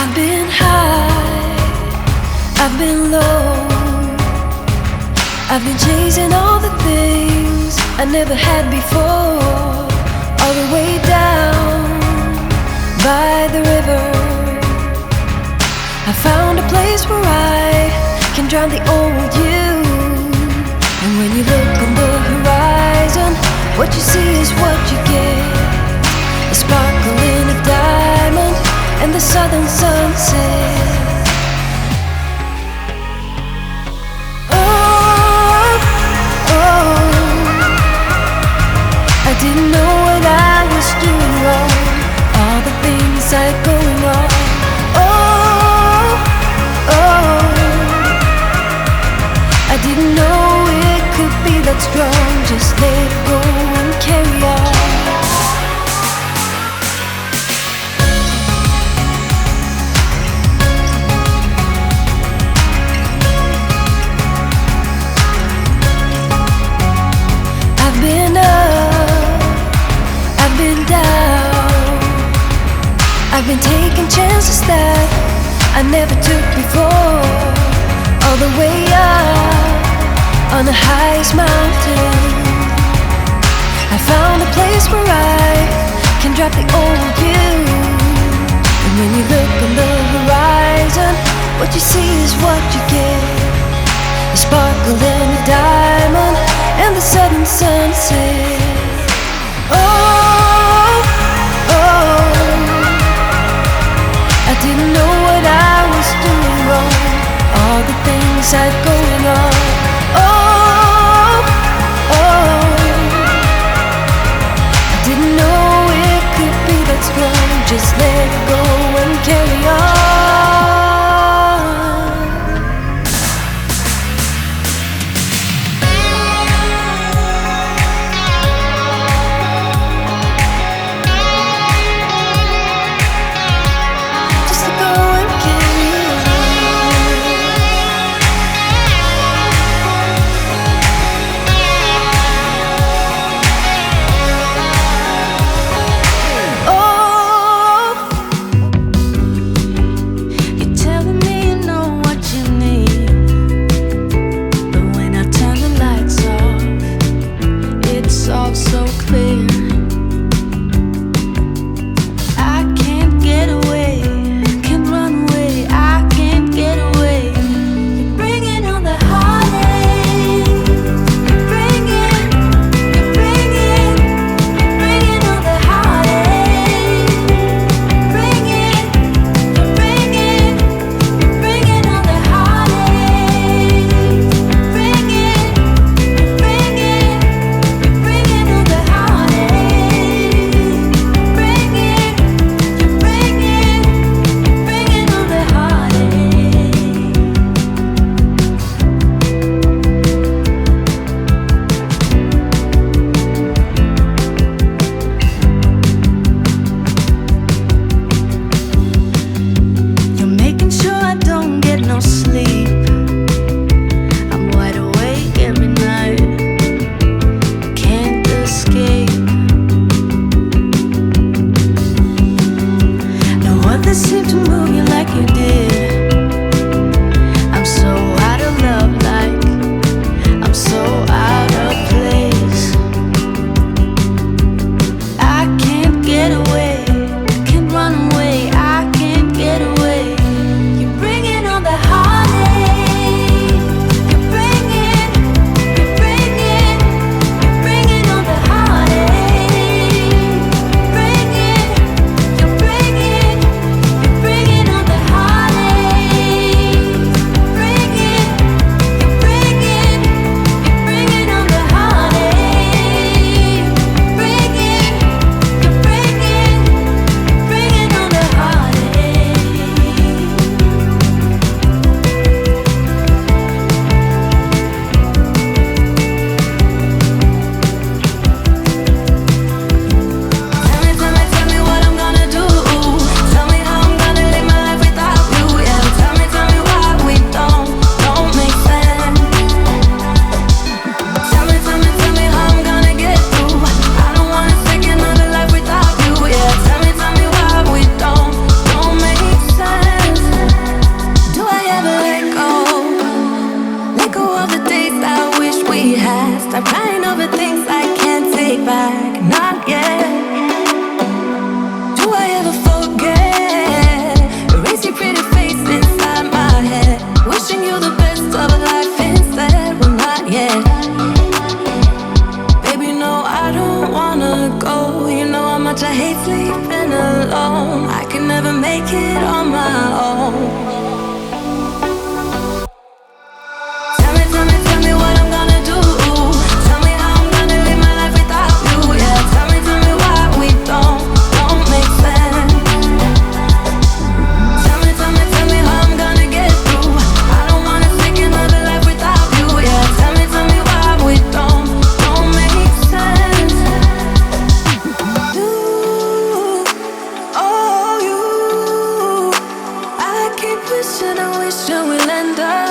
I've been high, I've been low, I've been chasing all the things I never had before. All the way down by the river, I found a place where I can drown the old you. And when you look on the horizon, what you see is what you get. A sparkle in a diamond and the southern sunset. I didn't know what I was doing wrong, all the things I had going on. I didn't know it could be that strong. Just let it go and carry on. I've been up, I've been down, I've been taking chances that I never took before. All the way up on the highest mountain, I found a place where I can drop the old you. And when you look on the horizon, what you see is what you get. A sparkle and a diamond and the southern sunset. I didn't know what I was doing wrong, all the things I had going on. I didn't know it could be that strong. Just let it go and carry on. Holiday. make it on my own. Tell me what I'm gonna do. Tell me how I'm gonna live my life without you. Yeah, tell me why we don't make sense. Tell me how I'm gonna get through. I don't wanna take another life without you. Yeah, tell me why we don't make sense. You, oh you, I keep wishing we'll end up